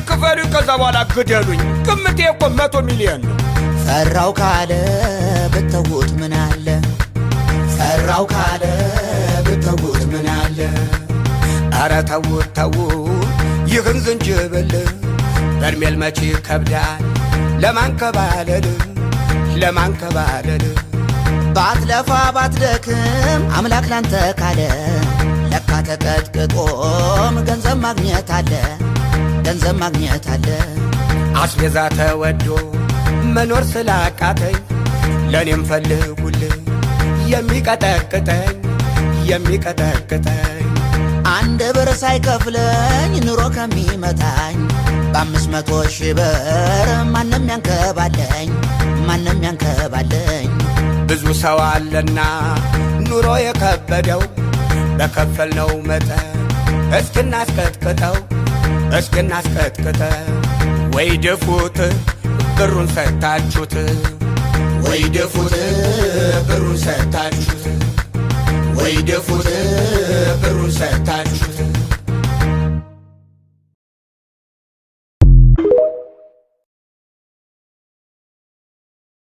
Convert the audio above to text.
ክፈሉ ከዛ በኋላ ግደሉኝ ግምቴ እኮ 100 ሚሊዮን ነው ፈራው ካለ ብተውት ምን አለ ፈራው ካለ ብተውት ምን አለ አረ ተውት ተውት ይህን ዝንጅብል በርሜል መቼ ከብዳል ለማንከባለል ባትለፋ ባትደክም አምላክ ላንተ ካለ ለካ ተቀጥቅጦም ገንዘብ ማግኘት አለ አስቤዛ ተወዶ መኖር ስላቃተኝ ለኔም ፈልጉልኝ የሚቀጠቅጠኝ አንድ ብር ሳይከፍለኝ ኑሮ ከሚመታኝ በ500,000 ብር ማንም ያንከባለኝ ብዙ ሰው አለና ኑሮ የከበደው በከፈልነው መጠን እስክናስቀጥቅጠው ወይ ድፉት ብሩን ሰጣችሁት ወይ ድፉት ብሩን ሰጣችሁት